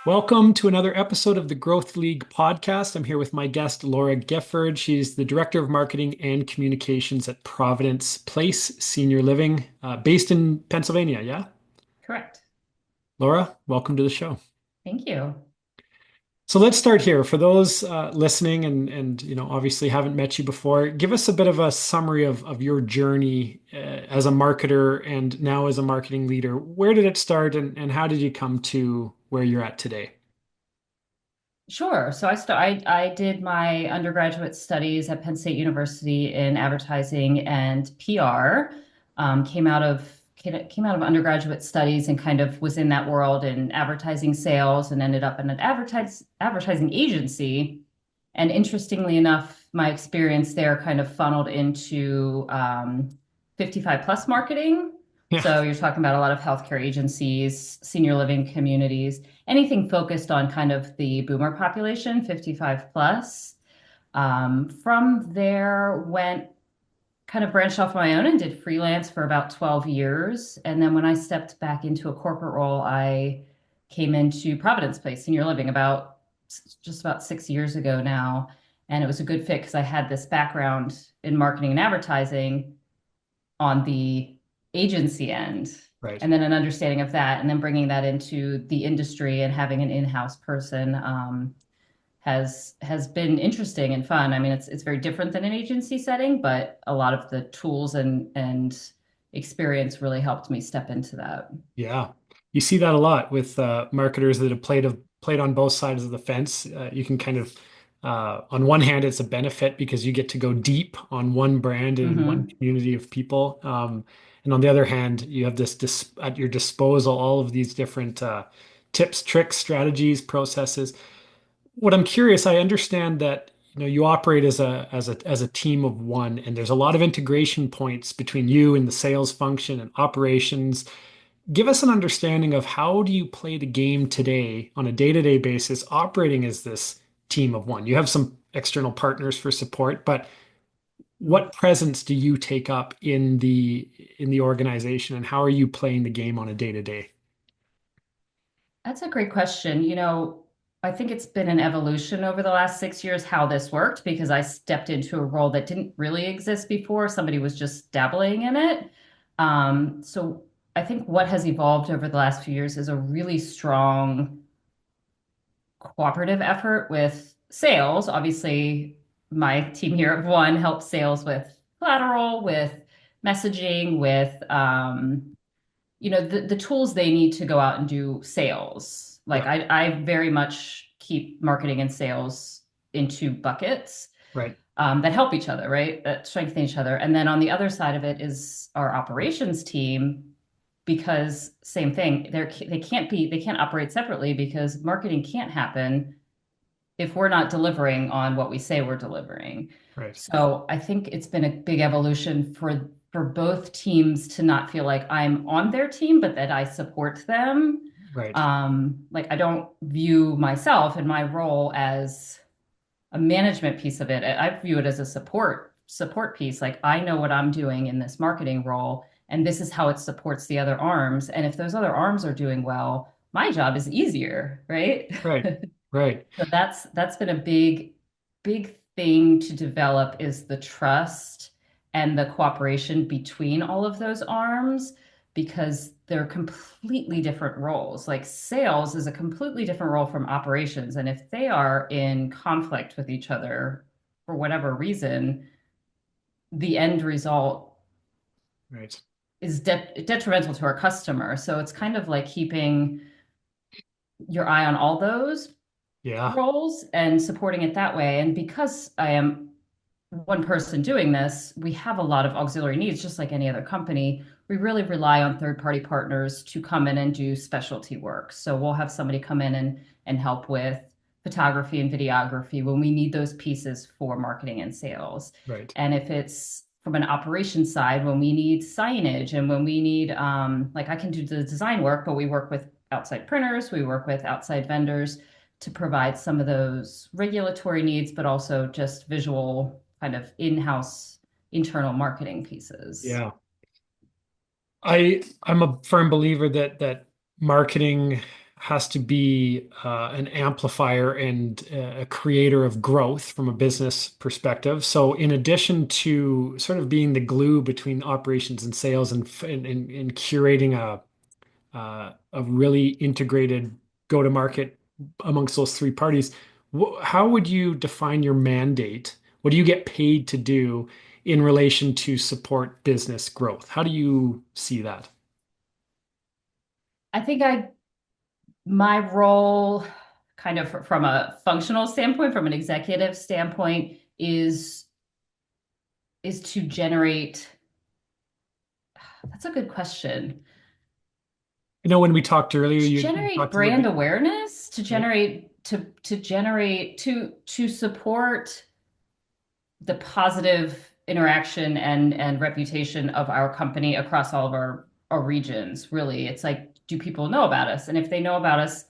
Welcome to another episode of the Growth League podcast. I'm here with my guest, Laura Gifford. She's the Director of Marketing and Communications at Providence Place Senior Living, based in Pennsylvania. Yeah. Correct. Laura, welcome to the show. Thank you. So let's start here. For those listening and obviously haven't met you before, give us a bit of a summary of your journey as a marketer and now as a marketing leader. Where did it start and how did you come to where you're at today? Sure. I did my undergraduate studies at Penn State University in advertising and PR. Came out of undergraduate studies and kind of was in that world in advertising sales and ended up in an advertising agency. And interestingly enough, my experience there kind of funneled into 55 plus marketing. Yeah. So you're talking about a lot of healthcare agencies, senior living communities, anything focused on kind of the boomer population, 55 plus. From there, went kind of branched off on my own and did freelance for about 12 years. And then when I stepped back into a corporate role, I came into Providence Place Senior Living about just about 6 years ago now. And it was a good fit because I had this background in marketing and advertising on the agency end, Right. and then an understanding of that, and then bringing that into the industry and having an in-house person has been interesting and fun. I mean, it's very different than an agency setting, but a lot of the tools and experience really helped me step into that. Yeah, you see that a lot with marketers that have played on both sides of the fence. You can kind of, on one hand, it's a benefit because you get to go deep on one brand and in one Hmm. community of people, and on the other hand, you have this at your disposal all of these different tips, tricks, strategies, processes. What I'm curious, I understand that you operate as a team of one, and there's a lot of integration points between you and the sales function and operations. Give us an understanding of how do you play the game today on a day-to-day basis, operating as this team of one. You have some external partners for support, but what presence do you take up in the organization, and how are you playing the game on a day-to-day? That's a great question. I think it's been an evolution over the last 6 years how this worked because I stepped into a role that didn't really exist before. Somebody was just dabbling in it. So I think what has evolved over the last few years is a really strong cooperative effort with sales. Obviously, my team here at One helps sales with collateral, with messaging, with the tools they need to go out and do sales. Like Yeah, I very much keep marketing and sales into buckets right. that help each other, right? That strengthen each other. And then on the other side of it is our operations team, because same thing, they can't operate separately because marketing can't happen if we're not delivering on what we say we're delivering. Right. So I think it's been a big evolution for both teams to not feel like I'm on their team, but that I support them. Right. Like I don't view myself and my role as a management piece of it. I view it as a support piece. Like I know what I'm doing in this marketing role, and this is how it supports the other arms. And if those other arms are doing well, my job is easier, right? Right. Right. So that's been a big thing to develop is the trust and the cooperation between all of those arms because they're completely different roles. Like sales is a completely different role from operations. And if they are in conflict with each other for whatever reason, the end result Right. is detrimental to our customer. So it's kind of like keeping your eye on all those Yeah. roles and supporting it that way. And because I am one person doing this, we have a lot of auxiliary needs, just like any other company. We really rely on third-party partners to come in and do specialty work. So we'll have somebody come in and help with photography and videography when we need those pieces for marketing and sales. Right. And if it's from an operations side, when we need signage and when we need, like I can do the design work, but we work with outside printers, we work with outside vendors to provide some of those regulatory needs, but also just visual kind of in-house internal marketing pieces. Yeah. I'm a firm believer that marketing has to be an amplifier and a creator of growth from a business perspective. So, in addition to sort of being the glue between operations and sales and curating a really integrated go-to-market amongst those three parties, how would you define your mandate? What do you get paid to do in relation to support business growth? How do you see that? I think my role, kind of from a functional standpoint, from an executive standpoint, is to generate. That's a good question. I know when we talked earlier, To you generate talked a little brand bit, awareness, right? to generate to support the positive interaction and reputation of our company across all of our regions. Really, it's like, do people know about us? And if they know about us,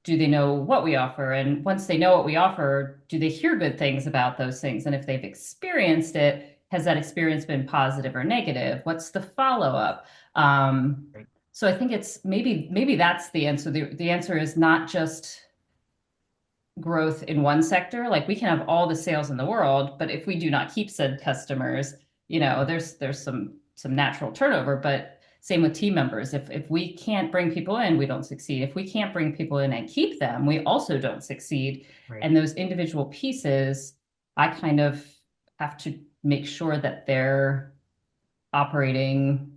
do they know what we offer? And once they know what we offer, do they hear good things about those things? And if they've experienced it, has that experience been positive or negative? What's the follow up? Um, Right. so I think it's maybe that's the answer. The answer is not just growth in one sector. Like, we can have all the sales in the world, but if we do not keep said customers, there's some natural turnover. But same with team members. If we can't bring people in, we don't succeed. If we can't bring people in and keep them, we also don't succeed. Right. And those individual pieces, I kind of have to make sure that they're operating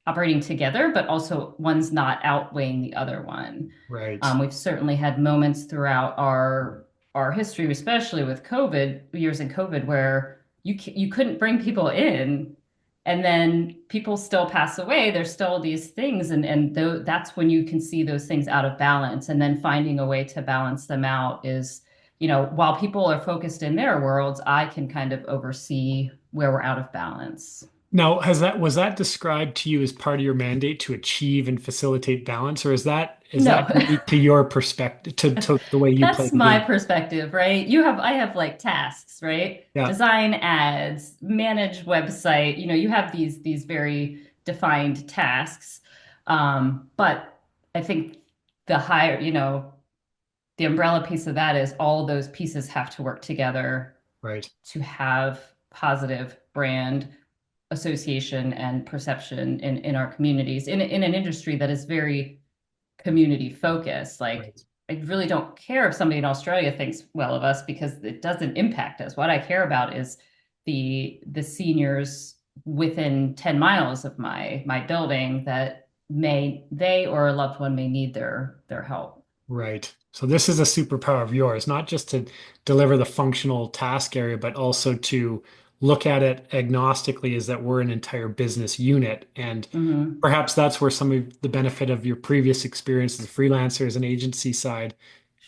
operating together, but also one's not outweighing the other one. Right. We've certainly had moments throughout our history, especially with COVID, years in COVID, where you couldn't bring people in, and then people still pass away. There's still these things, and that's when you can see those things out of balance, and then finding a way to balance them out is, while people are focused in their worlds, I can kind of oversee where we're out of balance. Now, was that described to you as part of your mandate to achieve and facilitate balance, or is that No. unique to your perspective, to the way you play That's the my game? perspective, right? I have like tasks, right? Yeah. Design ads, manage website. You have these very defined tasks. But I think the higher, the umbrella piece of that is all those pieces have to work together Right. to have positive brand association and perception in our communities in an industry that is very community focused. Like, Right. I really don't care if somebody in Australia thinks well of us, because it doesn't impact us. What I care about is the seniors within 10 miles of my building that may they or a loved one may need their help. Right. So this is a superpower of yours, not just to deliver the functional task area, but also to look at it agnostically as that we're an entire business unit. And Hmm. perhaps that's where some of the benefit of your previous experience as a freelancer as an agency side,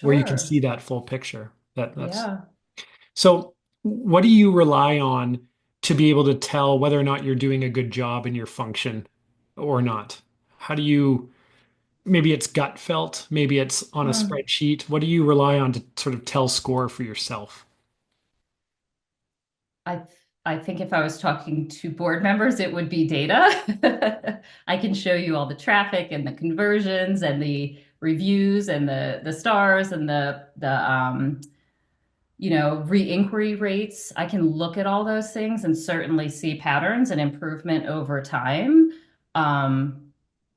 where you can Sure. see that full picture. That's Yeah. so what do you rely on to be able to tell whether or not you're doing a good job in your function or not? How do you maybe it's gut felt, maybe it's on a Hmm. spreadsheet. What do you rely on to sort of tell score for yourself? I I think if I was talking to board members, it would be data. I can show you all the traffic and the conversions and the reviews and the stars and the re-inquiry rates. I can look at all those things and certainly see patterns and improvement over time. Um,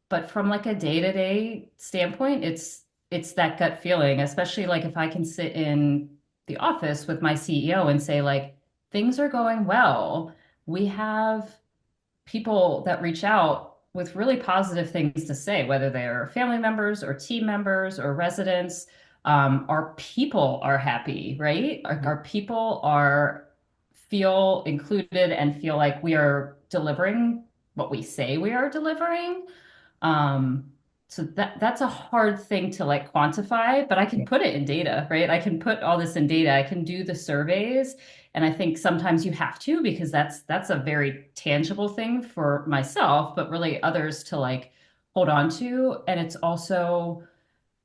but from like a day-to-day standpoint, it's that gut feeling, especially like if I can sit in the office with my CEO and say, like, things are going well. We have people that reach out with really positive things to say, whether they're family members or team members or residents. Our people are happy, right? Our people are feel included and feel like we are delivering what we say we are delivering. Um, so that's a hard thing to like quantify, but I can Yeah. put it in data, right? I can put all this in data. I can do the surveys, and I think sometimes you have to, because that's a very tangible thing for myself, but really others to like hold on to. And it's also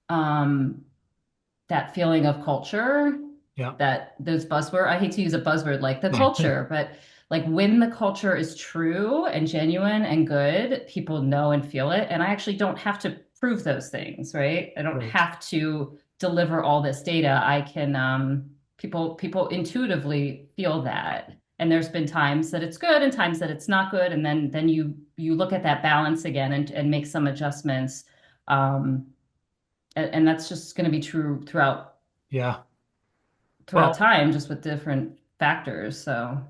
um that feeling of culture, Yeah. that those buzzword, I hate to use a buzzword like the culture, but like when the culture is true and genuine and good, people know and feel it. And I actually don't have to prove those things, right? I don't Right. have to deliver all this data. I can people intuitively feel that. And there's been times that it's good and times that it's not good. And then you look at that balance again and make some adjustments. Um, and that's just going to be true Yeah. throughout Well, time, just with different factors. So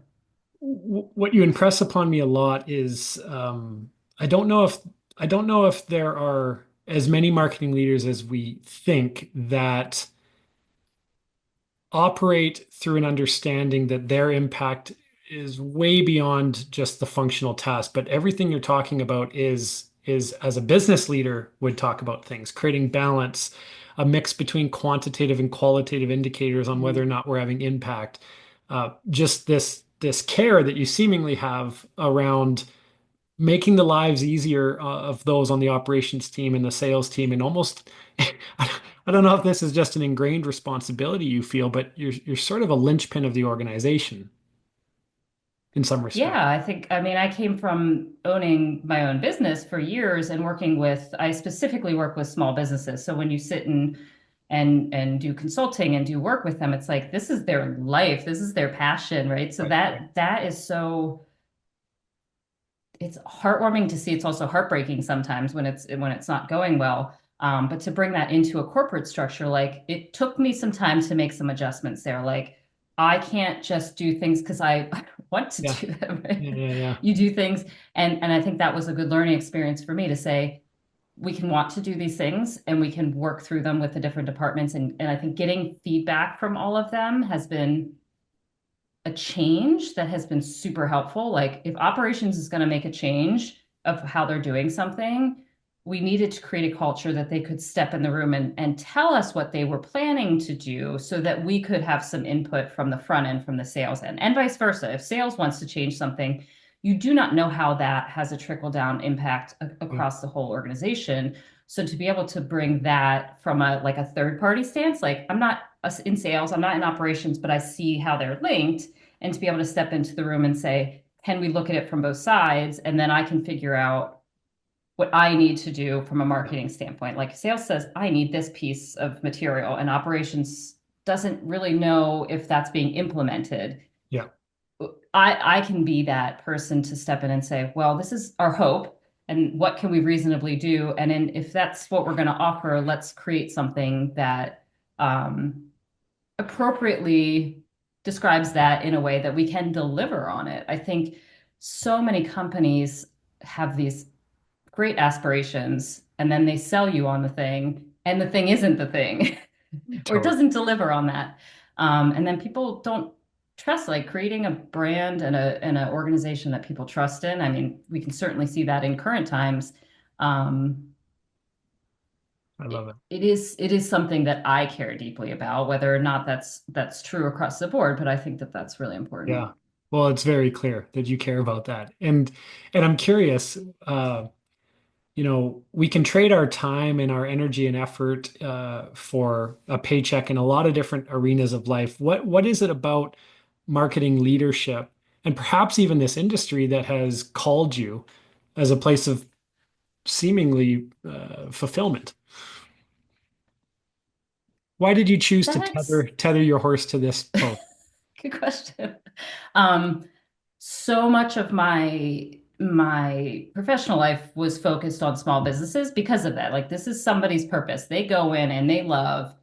what you impress upon me a lot is I don't know if I don't know if there are as many marketing leaders as we think that operate through an understanding that their impact is way beyond just the functional task, but everything you're talking about is as a business leader would talk about things, creating balance, a mix between quantitative and qualitative indicators on whether or mhm. not we're having impact. Just this care that you seemingly have around making the lives easier of those on the operations team and the sales team, and almost I don't know if this is just an ingrained responsibility you feel, but you're sort of a linchpin of the organization in some respect. Yeah, I mean, I came from owning my own business for years and I specifically work with small businesses. So when you sit and do consulting and do work with them, it's like this is their life, this is their passion, right? So Right, right. that is so it's heartwarming to see. It's also heartbreaking sometimes when it's not going well. But to bring that into a corporate structure, like it took me some time to make some adjustments there. Like I can't just do things because I want to Yeah, do them. yeah, Right? yeah, yeah, You do things, and I think that was a good learning experience for me to say we can want to do these things and we can work through them with the different departments. And I think getting feedback from all of them has been a change that has been super helpful. Like if operations is going to make a change of how they're doing something, we needed to create a culture that they could step in the room and tell us what they were planning to do so that we could have some input from the front end, from the sales end, and vice versa. If sales wants to change something, you do not know how that has a trickle down impact yeah, across the whole organization. So to be able to bring that from a like a third party stance, like I'm not in sales, I'm not in operations, but I see how they're linked, and to be able to step into the room and say, can we look at it from both sides? And then I can figure out what I need to do from a yeah, marketing standpoint. Like sales says, I need this piece of material, and operations doesn't really know if that's being implemented. yeah, I can be that person to step in and say, well, this is our hope, and what can we reasonably do? And then if that's what we're going to offer, let's create something that appropriately describes that in a way that we can deliver on it. I think so many companies have these great aspirations and then they sell you on the thing and the thing isn't the thing or it totally. doesn't deliver on that. And then people don't trust, like creating a brand and an organization that people trust in. I mean, we can certainly see that in current times. Um, I love it. it is something that I care deeply about, whether or not that's true across the board, but I think that that's really important. Yeah. Well, it's very clear that you care about that. And I'm curious, we can trade our time and our energy and effort for a paycheck in a lot of different arenas of life. What is it about marketing leadership and perhaps even this industry that has called you as a place of seemingly fulfillment? Why did you choose to That's tether your horse to this post? a good question. Um, so much of my professional life was focused on small businesses because of that. Like this is somebody's purpose. They go in and they love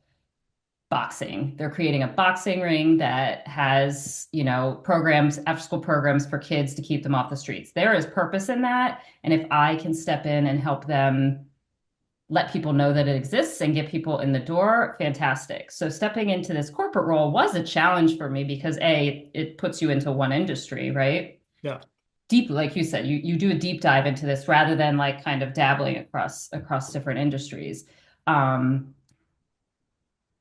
boxing. They're creating a boxing ring that has, you know, programs, after school programs for kids to keep them off the streets. There is purpose in that. And if I can step in and help them let people know that it exists and get people in the door, fantastic. So stepping into this corporate role was a challenge for me because it puts you into one industry, right? Yeah, Deep, like you said, you do a deep dive into this rather than like kind of dabbling across different industries. Um,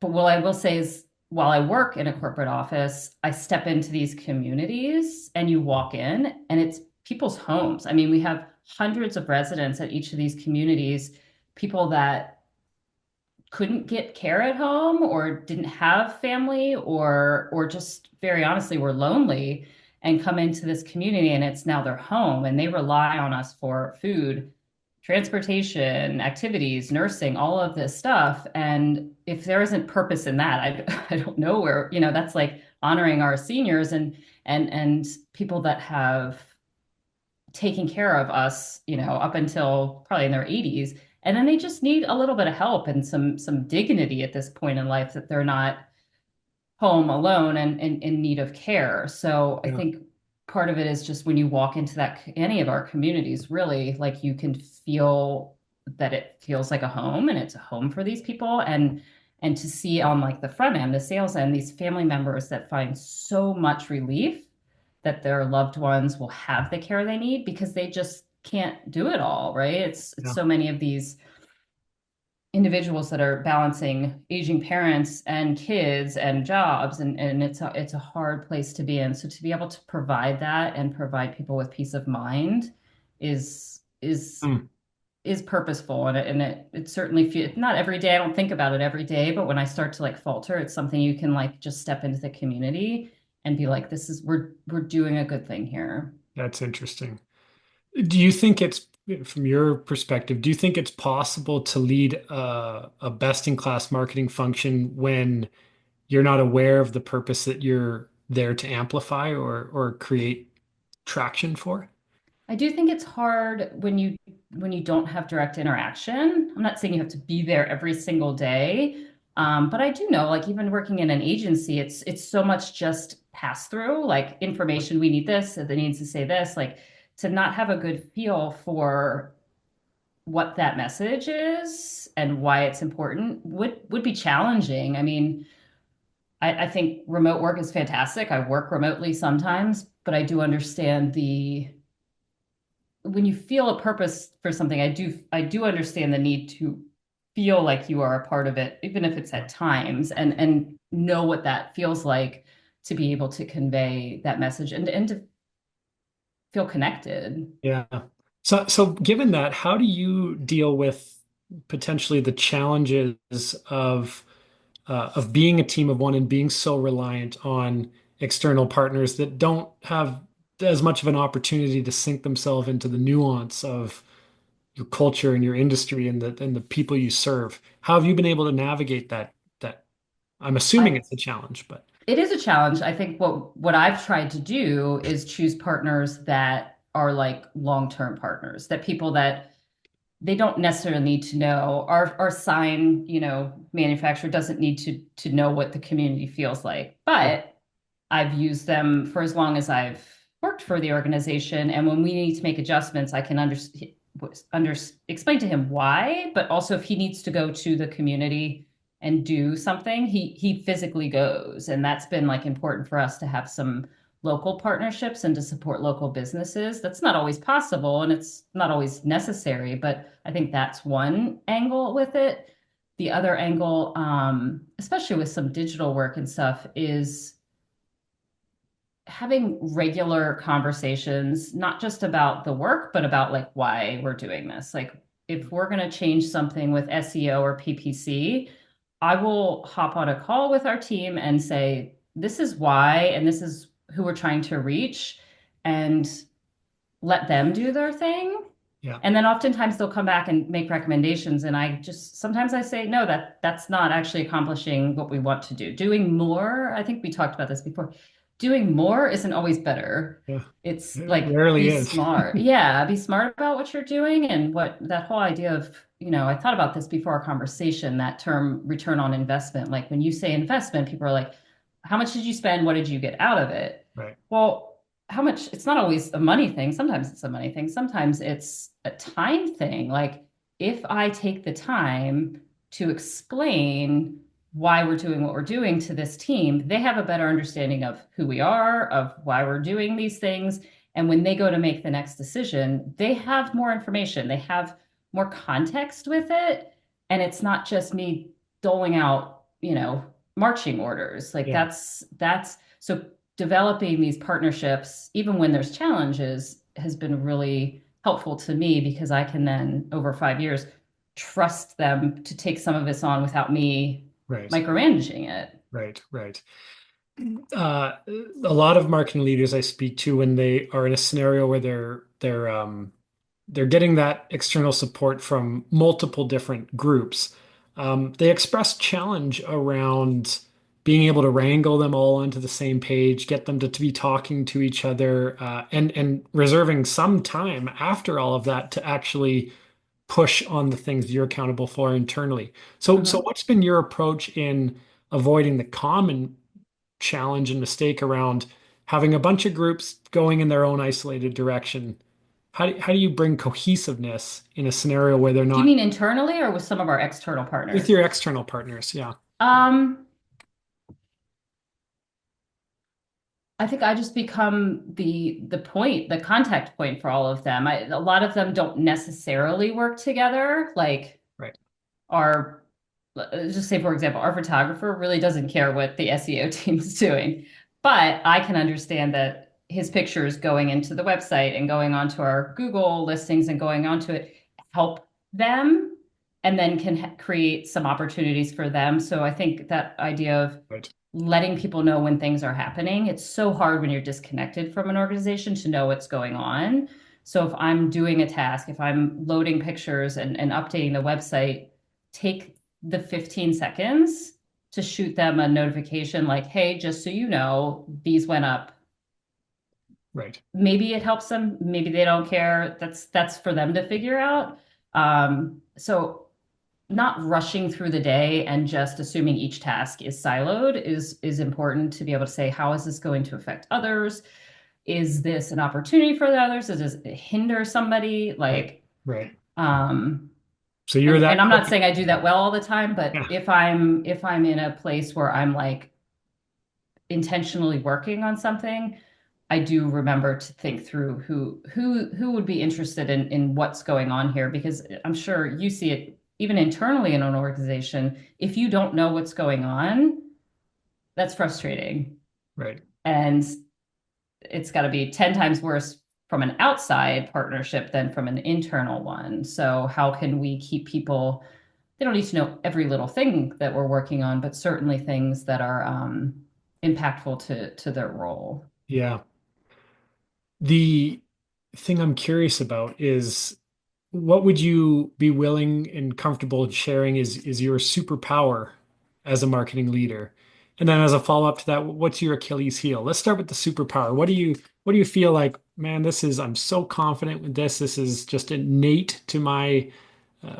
but what I will say is, while I work in a corporate office, I step into these communities and you walk in and it's people's homes. I mean, we have hundreds of residents at each of these communities, people that couldn't get care at home or didn't have family or just very honestly were lonely and come into this community and it's now their home and they rely on us for food transportation, activities, nursing, all of this stuff. And if there isn't purpose in that, I don't know where, that's like honoring our seniors and people that have taken care of us, up until probably in their 80s. And then they just need a little bit of help and some dignity at this point in life that they're not home alone and in need of care. So I Yeah. think part of it is just when you walk into any of our communities, really, like you can feel that it feels like a home and it's a home for these people. And to see on like the front end, the sales end, these family members that find so much relief that their loved ones will have the care they need because they just can't do it all, right? It's Yeah. so many of these individuals that are balancing aging parents and kids and jobs, and it's a hard place to be in. So to be able to provide that and provide people with peace of mind is is Mm. is purposeful, and it certainly feel not every day. I don't think about it every day, but when I start to like falter, it's something you can like just step into the community and be like, this is we're doing a good thing here. That's interesting. Do you think it's, from your perspective, do you think it's possible to lead a best-in-class marketing function when you're not aware of the purpose that you're there to amplify or create traction for? I do think it's hard when you don't have direct interaction. I'm not saying you have to be there every single day, but I do know, like even working in an agency, it's so much just pass through, like information. We need this, it needs to say this, like to not have a good feel for what that message is and why it's important would be challenging. I mean, I think remote work is fantastic. I work remotely sometimes, but I do understand the when you feel a purpose for something, I do understand the need to feel like you are a part of it, even if it's at times, and know what that feels like to be able to convey that message and to feel connected. Yeah. So given that, how do you deal with potentially the challenges of being a team of one and being so reliant on external partners that don't have as much of an opportunity to sink themselves into the nuance of your culture and your industry and the people you serve? How have you been able to navigate that? I'm assuming I it's a challenge, but It is a challenge. I think what I've tried to do is choose partners that are like long-term partners, that people that they don't necessarily need to know. Our sign, manufacturer doesn't need to know what the community feels like. yeah, But I've used them for as long as I've worked for the organization. And when we need to make adjustments, I can explain to him why, but also if he needs to go to the community and do something, he physically goes. And that's been like important for us to have some local partnerships and to support local businesses. That's not always possible and it's not always necessary, but I think that's one angle with it. The other angle, especially with some digital work and stuff, is having regular conversations, not just about the work, but about like why we're doing this. Like if we're going to change something with SEO or PPC, I will hop on a call with our team and say, this is why, and this is who we're trying to reach, and let them do their thing. yeah, And then oftentimes they'll come back and make recommendations. And I just sometimes I say, no, that's not actually accomplishing what we want to do. Doing more, I think we talked about this before. Doing more isn't always better. yeah. It's It like rarely be is. smart. Yeah, be smart about what you're doing and what that whole idea of, I thought about this before our conversation, that term return on investment. Like when you say investment, people are like, how much did you spend? What did you get out of it? Right. Well, how much, it's not always a money thing. Sometimes it's a money thing. Sometimes it's a time thing. Like if I take the time to explain why we're doing what we're doing to this team, they have a better understanding of who we are, of why we're doing these things. And when they go to make the next decision, they have more information, they have more context with it. And it's not just me doling out, marching orders. Like Yeah. that's so developing these partnerships, even when there's challenges, has been really helpful to me because I can then, over 5 years, trust them to take some of this on without me Right. micromanaging it. Right. Right. A lot of marketing leaders I speak to when they are in a scenario where they're they're getting that external support from multiple different groups. They express challenge around being able to wrangle them all onto the same page, get them to be talking to each other, and reserving some time after all of that to actually push on the things you're accountable for internally. So Mhm. what's been your approach in avoiding the common challenge and mistake around having a bunch of groups going in their own isolated direction? How do you bring cohesiveness in a scenario where they're Do you not mean internally or with some of our external with partners? your external partners? Yeah, Um, I think I just become the point, the contact point for all of them. A lot of them don't necessarily work together. Like right, our, let's just say, for example, our photographer really doesn't care what the SEO team is doing, but I can understand that his pictures going into the website and going onto our Google listings and going onto it help them and then can create some opportunities for them. So I think that idea of right, letting people know when things are happening. It's so hard when you're disconnected from an organization to know what's going on. So if I'm doing a task, if I'm loading pictures and updating the website, take the 15 seconds to shoot them a notification like, hey, just so you know, these went up. right. Maybe it helps them, maybe they don't care. That's for them to figure out. So not rushing through the day and just assuming each task is siloed is important to be able to say, how is this going to affect others? Is this an opportunity for the others? Does it hinder somebody? Right. Like, Right. um, So you're and that I'm not quick. saying I do that well all the time, but Yeah. if I'm in a place where I'm like intentionally working on something, I do remember to think through who would be interested in what's going on here because I'm sure you see it even internally in an organization. If you don't know what's going on, that's frustrating. Right. And it's got to be 10 times worse from an outside partnership than from an internal one. So how can we keep people, they don't need to know every little thing that we're working on, but certainly things that are impactful to their role. Yeah. The thing I'm curious about is what would you be willing and comfortable sharing is your superpower as a marketing leader? And then as a follow-up to that, what's your Achilles heel? Let's start with the superpower. What do you feel like, man, I'm so confident with this. This is just innate to my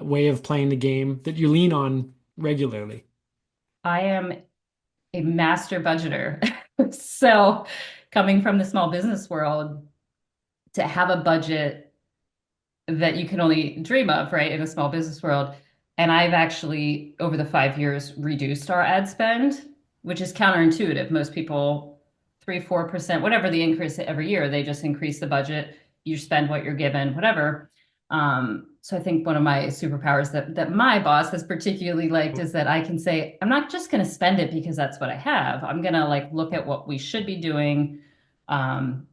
way of playing the game that you lean on regularly. I am a master budgeter. So, coming from the small business world, to have a budget that you can only dream of, right, in a small business world. And I've actually, over the 5 years, reduced our ad spend, which is counterintuitive. Most people, 3, 4%, whatever the increase every year, they just increase the budget. You spend what you're given, whatever. So I think one of my superpowers that my boss has particularly liked is that I can say, I'm not just going to spend it because that's what I have. I'm going to like look at what we should be doing,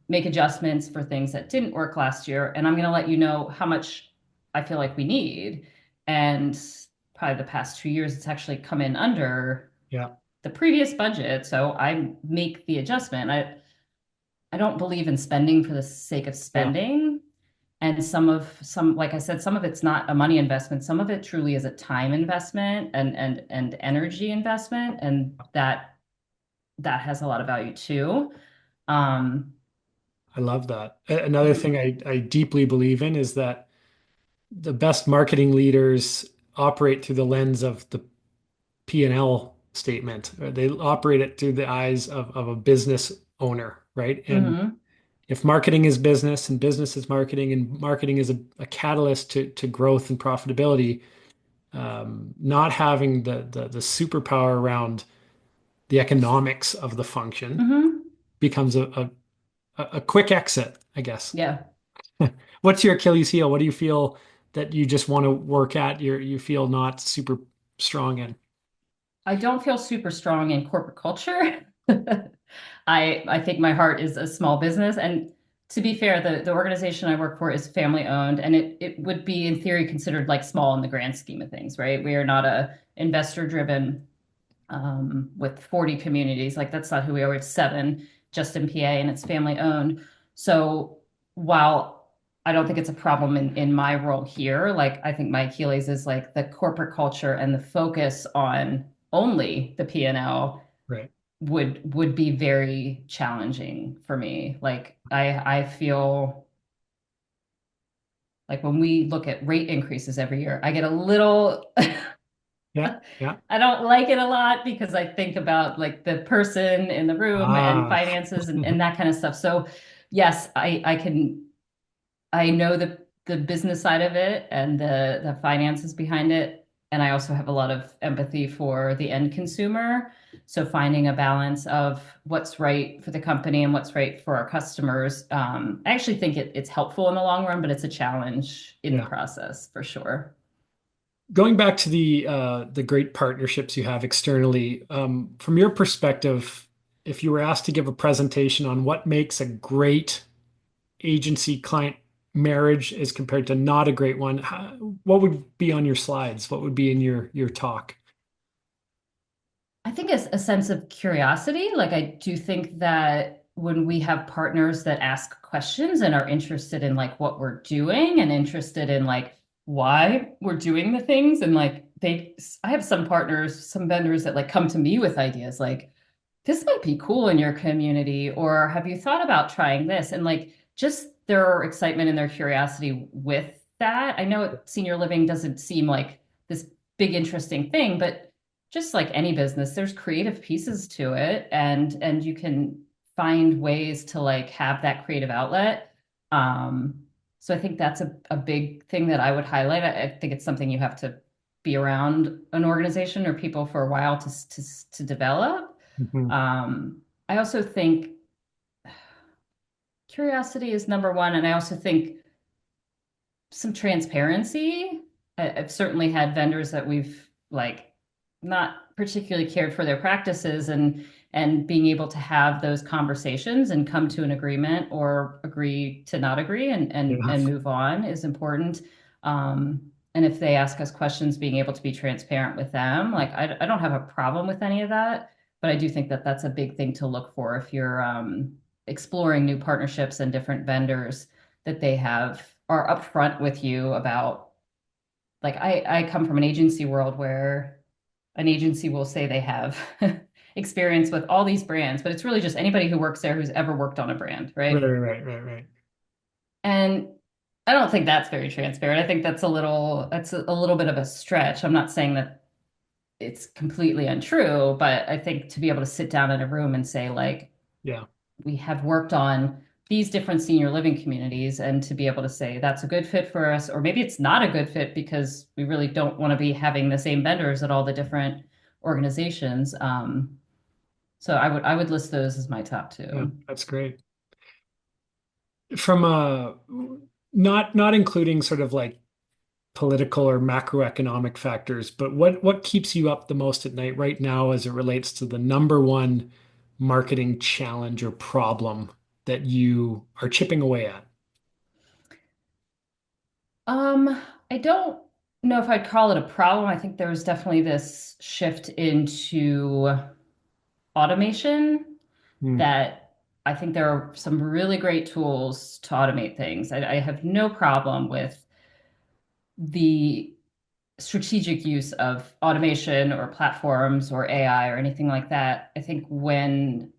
make adjustments for things that didn't work last year, and I'm going to let you know how much I feel like we need. And probably the past 2 years, it's actually come in under Yeah. the previous budget, so I make the adjustment. I don't believe in spending for the sake of Yeah. spending. And like I said, some of it's not a money investment. Some of it truly is a time investment and energy investment, and that has a lot of value too. Um, I love that. Another mhm, thing I deeply believe in is that the best marketing leaders operate through the lens of the P&L statement. Or they operate it through the eyes of a business owner, right? And mhm, if marketing is business and business is marketing and marketing is a catalyst to growth and profitability, not having the superpower around the economics of the function mhm. becomes a quick exit, I guess. Yeah. What's your Achilles heel? What do you feel that you just want to work at? You feel not super strong in? I don't feel super strong in corporate culture. I think my heart is a small business. And to be fair, the organization I work for is family owned, and it would be in theory considered like small in the grand scheme of things, right? We are not a investor driven with 40 communities. Like that's not who we are. It's seven just in PA and it's family owned. So while I don't think it's a problem in my role here. Like, I think my Achilles is like the corporate culture and the focus on only the P&L Right. would be very challenging for me. Like, I feel like when we look at rate increases every year, I get a little Yeah. Yeah. I don't like it a lot because I think about like the person in the room and Ah. finances and that kind of stuff. So yes, I know the business side of it and the finances behind it. And I also have a lot of empathy for the end consumer. So finding a balance of what's right for the company and what's right for our customers. I actually think it's helpful in the long run, but it's a challenge in the Yeah. process for sure. Going back to the great partnerships you have externally, from your perspective, if you were asked to give a presentation on what makes a great agency client marriage as compared to not a great one, what would be on your slides? What would be in your talk? I think it's a sense of curiosity. Like, I do think that when we have partners that ask questions and are interested in like what we're doing and interested in like why we're doing the things, and like I have some partners, some vendors that like come to me with ideas like, this might be cool in your community, or have you thought about trying this? And like just their excitement and their curiosity with that. I know senior living doesn't seem like this big interesting thing, but just like any business, there's creative pieces to it, and you can find ways to like have that creative outlet. Um, so I think that's a big thing that I would highlight. I think it's something you have to be around an organization or people for a while to develop. Mhm. I also think curiosity is number one, and I also think some transparency. Have certainly had vendors that we've like not particularly cared for their practices, and being able to have those conversations and come to an agreement or agree to not agree Yeah. and move on is important. Um, and if they ask us questions, being able to be transparent with them, like I don't have a problem with any of that, but I do think that that's a big thing to look for if you're exploring new partnerships and different vendors that they have are upfront with you about like I come from an agency world where an agency will say they have experience with all these brands, but it's really just anybody who works there who's ever worked on a brand, Right, right? right, right, right. And I don't think that's very transparent. I think that's a little bit of a stretch. I'm not saying that it's completely untrue, but I think to be able to sit down in a room and say like Yeah, we have worked on these different senior living communities, and to be able to say that's a good fit for us, or maybe it's not a good fit because we really don't want to be having the same vendors at all the different organizations. So I would list those as my top yeah, two. that's great. From not including sort of like political or macroeconomic factors, but what keeps you up the most at night right now as it relates to the number one marketing challenge or problem that you are chipping away at? I don't know if I'd call it a problem. I think there was definitely this shift into automation Hmm. that I think there are some really great tools to automate things. I have no problem with the strategic use of automation or platforms or AI or anything like that. I think when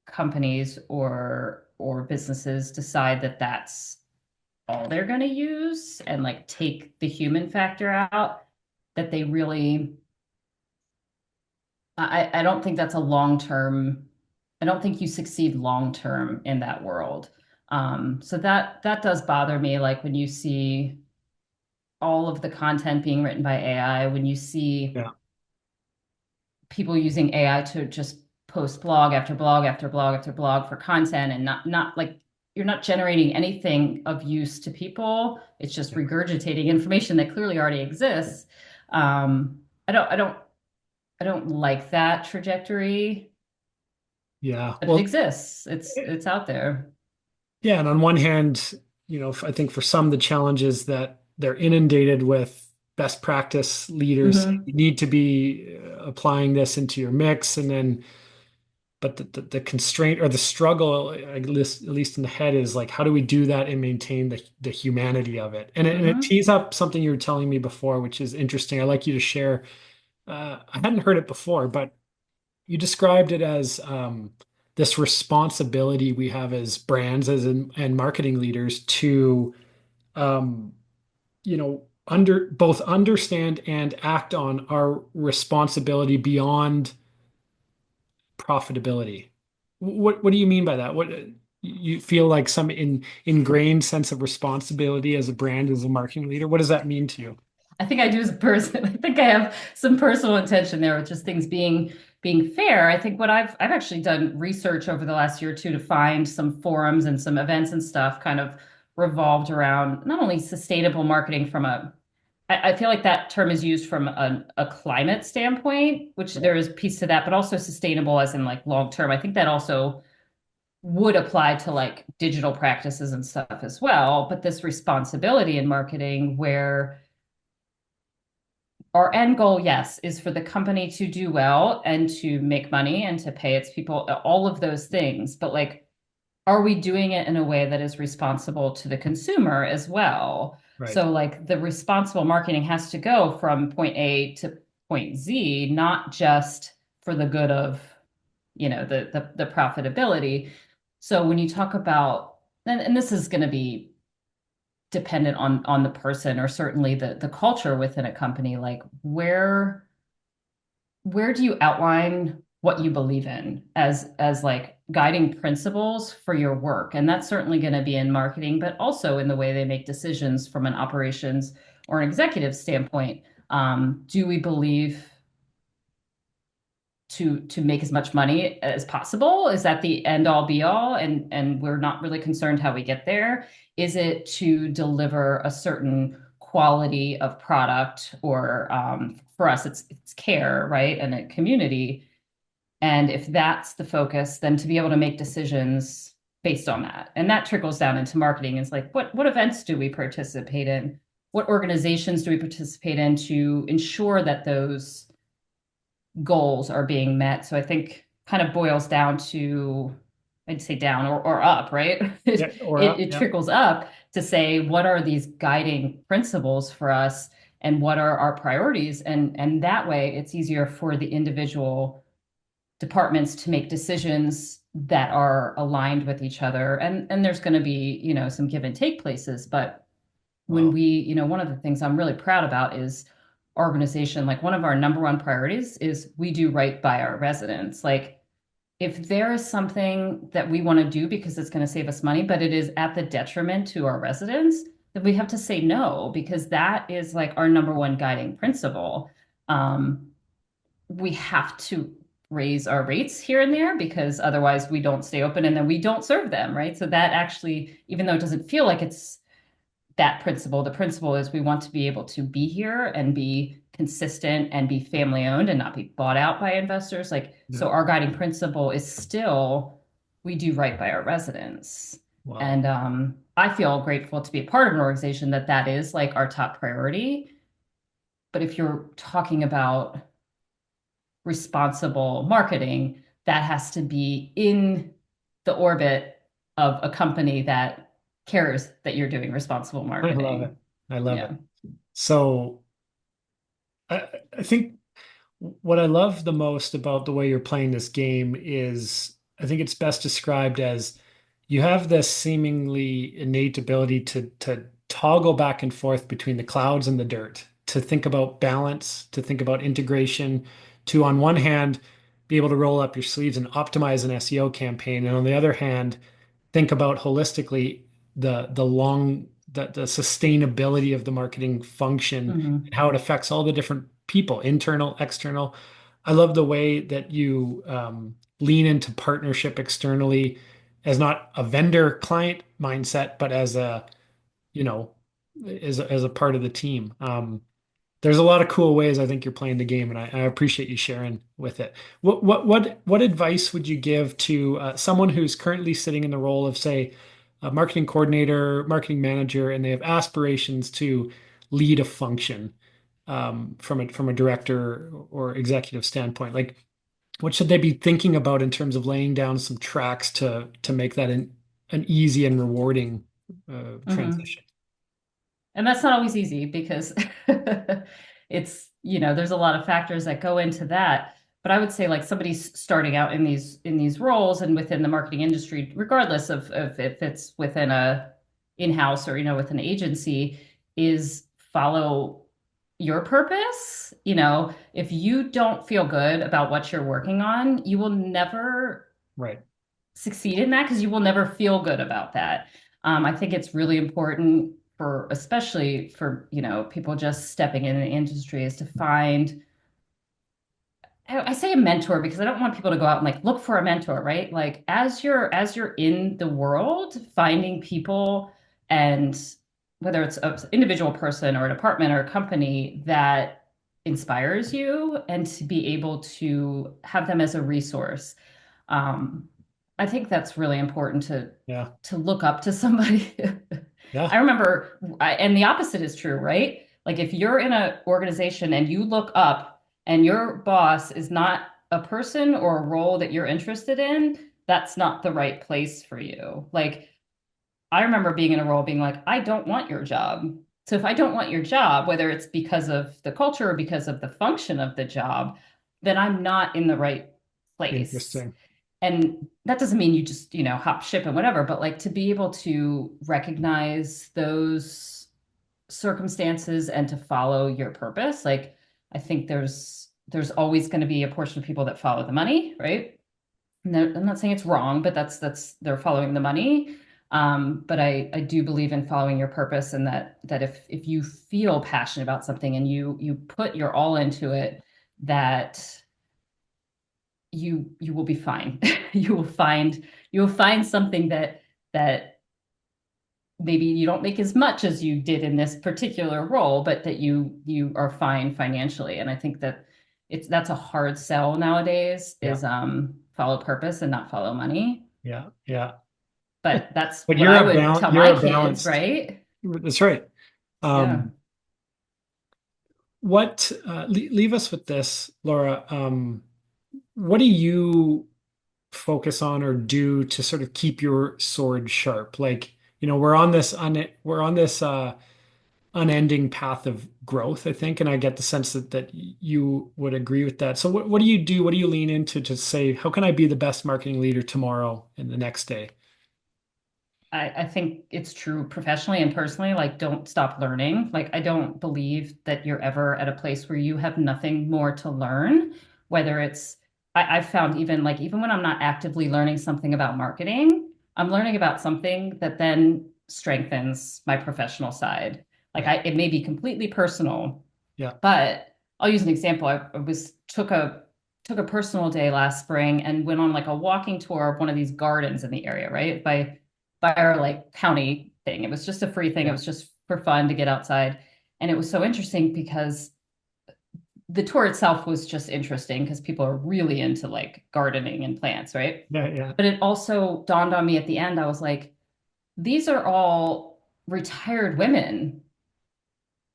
companies or businesses decide that that's all they're going to use and like take the human factor out, that they really I don't think that's a long term. I don't think you succeed long term in that world. So that does bother me. Like when you see all of the content being written by AI, when you see Yeah, people using AI to just post blog after blog after blog after blog for content, and not like you're not generating anything of use to people. It's just yeah, regurgitating information that clearly already exists. Um, I don't I don't I don't like that trajectory, yeah. but it Well, exists. It's out there. yeah, and on one hand, I think for some the challenge is that they're inundated with best practice leaders saying Hmm. you need to be applying this into your mix, and then but the constraint or the struggle, at least in the head, is like, how do we do that and maintain the humanity of it? And it Hmm. tees up something you were telling me before, which is interesting. I'd like you to share. I hadn't heard it before, but you described it as this responsibility we have as brands and marketing leaders to um, both understand and act on our responsibility beyond profitability. What do you mean by that? What you feel like some ingrained sense of responsibility as a brand, as a marketing leader? What does that mean to you? I think I do as a person. I think I have some personal intention there with just things being fair. I think what I've actually done research over the last year or two to find some forums and some events and stuff kind of revolved around not only sustainable marketing from I feel like that term is used from a climate standpoint, which Right. there is a piece to that, but also sustainable as in like long term. I think that also would apply to like digital practices and stuff as well. But this responsibility in marketing where our end goal, yes, is for the company to do well and to make money and to pay its people, all of those things. But like, are we doing it in a way that is responsible to the consumer as well? Right. So, like, the responsible marketing has to go from point A to point Z, not just for the good of, the profitability. So when you talk about, and this is going to be dependent on the person or certainly the culture within a company, like where do you outline what you believe in as like guiding principles for your work? And that's certainly going to be in marketing, but also in the way they make decisions from an operations or an executive standpoint. Do we believe to make as much money as possible? Is that the end all be all? And we're not really concerned how we get there. Is it to deliver a certain quality of product or for us it's care, right? And a community. And if that's the focus, then to be able to make decisions based on that. And that trickles down into marketing. It's like what events do we participate in? What organizations do we participate in to ensure that those goals are being met? So I think kind of boils down to, I'd say down or up, right? Yeah. Or It up. it Yeah. trickles up to say what are these guiding principles for us and what are our priorities, and that way it's easier for the individual departments to make decisions that are aligned with each other, and there's going to be some give and take places, but when Wow. we, one of the things I'm really proud about is organization. Like one of our number one priorities is we do right by our residents. Like if there is something that we want to do because it's going to save us money, but it is at the detriment to our residents, then we have to say no because that is like our number one guiding principle. Um, we have to raise our rates here and there because otherwise we don't stay open and then we don't serve them, right? So that actually, even though it doesn't feel like it's that principle. The principle is we want to be able to be here and be consistent and be family owned and not be bought out by investors. Like, Yeah. so our guiding principle is still we do right by our residents. Wow. And I feel grateful to be a part of an organization that is like our top priority. But if you're talking about responsible marketing, that has to be in the orbit of a company that cares that you're doing responsible I love it. marketing. I love Yeah. it. So I think what I love the most about the way you're playing this game is I think it's best described as you have this seemingly innate ability to toggle back and forth between the clouds and the dirt, to think about balance, to think about integration, to on one hand be able to roll up your sleeves and optimize an SEO campaign, and on the other hand think about holistically the sustainability of the marketing function and Hmm. how it affects all the different people, internal, external. I love the way that you lean into partnership externally as not a vendor client mindset, but as a, you know, as a part of the team. There's a lot of cool ways I think you're playing the game, and I appreciate you sharing with it. What advice would you give to someone who's currently sitting in the role of, say, a marketing coordinator, marketing manager, and they have aspirations to lead a function from a director or executive standpoint? Like, what should they be thinking about in terms of laying down some tracks to make that an easy and rewarding Hmm. transition? And that's not always easy because it's, there's a lot of factors that go into that. But I would say like somebody's starting out in these roles and within the marketing industry, regardless of if it's within a in-house or, with an agency, is follow your purpose. If you don't feel good about what you're working on, you will never Right. succeed in that because you will never feel good about that. I think it's really important for, especially for, people just stepping in the industry is to find, I say a mentor because I don't want people to go out and like look for a mentor, right? Like as you're in the world, finding people and whether it's an individual person or a department or a company that inspires you and to be able to have them as a resource. um, I think that's really important Yeah. to look up to somebody. I Yeah. remember, and the opposite is true, right? Like if you're in an organization and you look up and your boss is not a person or a role that you're interested in, that's not the right place for you. Like I remember being in a role being like, I don't want your job. So if I don't want your job, whether it's because of the culture or because of the function of the job, then I'm not in the right place. Interesting. And that doesn't mean you just, hop ship and whatever, but like to be able to recognize those circumstances and to follow your purpose. Like I think there's always going to be a portion of people that follow the money, right? I'm not saying it's wrong, but that's they're following the money. But I do believe in following your purpose and that if you feel passionate about something and you put your all into it, that you will be fine. You will find something that maybe you don't make as much as you did in this particular role, but that you are fine financially. And I think that that's a hard sell nowadays Yeah. is follow purpose and not follow money. Yeah. Yeah. But that's But what I would tell you're my a kids, balanced. right? That's right. Yeah. Um, what leave us with this, Laura. What do you focus on or do to sort of keep your sword sharp? Like, we're on this unending path of growth, I think, and I get the sense that you would agree with that. So what do you do? What do you lean into to say, how can I be the best marketing leader tomorrow and the next day? I think it's true professionally and personally. Like, don't stop learning. Like, I don't believe that you're ever at a place where you have nothing more to learn. Whether it's, I've found even when I'm not actively learning something about marketing, I'm learning about something that then strengthens my professional side. Like, Yeah. it may be completely personal, Yeah. but I'll use an example. I was took a personal day last spring and went on like a walking tour of one of these gardens in the area, right? By our like county thing. It was just a free thing. It Yeah. was just for fun to get outside. And it was so interesting because the tour itself was just interesting because people are really into like gardening and plants, right? Yeah. Yeah. But it also dawned on me at the end, I was like, these are all retired women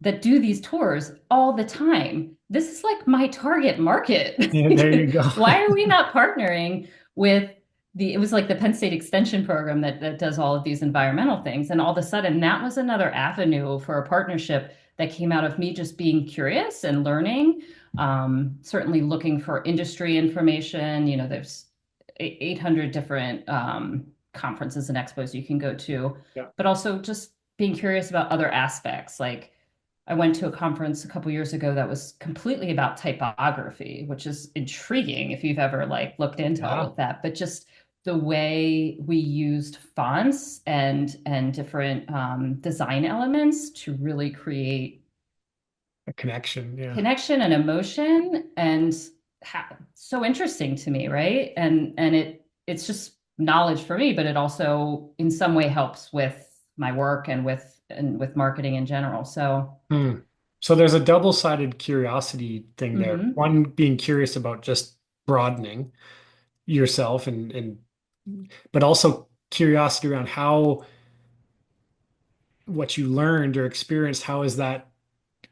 that do these tours all the time. This is like my target market. Yeah, there you go. Why are we not partnering with it was like the Penn State Extension program that does all of these environmental things. And all of a sudden, that was another avenue for a partnership that came out of me just being curious and learning. Certainly looking for industry information. There's 800 different conferences and expos you can go to, Yeah. but also just being curious about other aspects. Like I went to a conference a couple years ago that was completely about typography, which is intriguing if you've ever like looked into all Yeah. of that. But just the way we used fonts and different design elements to really create A connection. Yeah. connection and emotion and so interesting to me, right? And it's just knowledge for me, but it also in some way helps with my work and with marketing in general. So, Hmm. So there's a double-sided curiosity thing there. mhm. One being curious about just broadening yourself and but also curiosity around how what you learned or experienced, how is that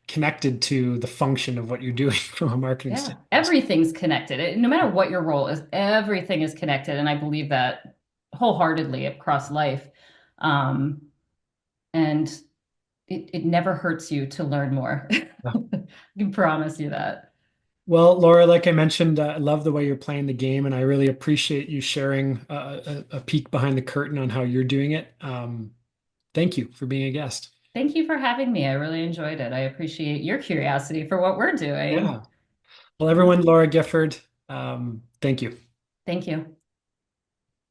connected to the function of what you're doing from a marketing Yeah, standpoint. everything's connected. No matter what your role is, everything is connected. And I believe that wholeheartedly across life. Um, and it never hurts you to learn more. I can promise you that. Well, Laura, like I mentioned, I love the way you're playing the game, and I really appreciate you sharing a peek behind the curtain on how you're doing it. Thank you for being a guest. Thank you for having me. I really enjoyed it. I appreciate your curiosity for what we're doing. Yeah. Well, everyone, Laura Gifford, thank you. Thank you.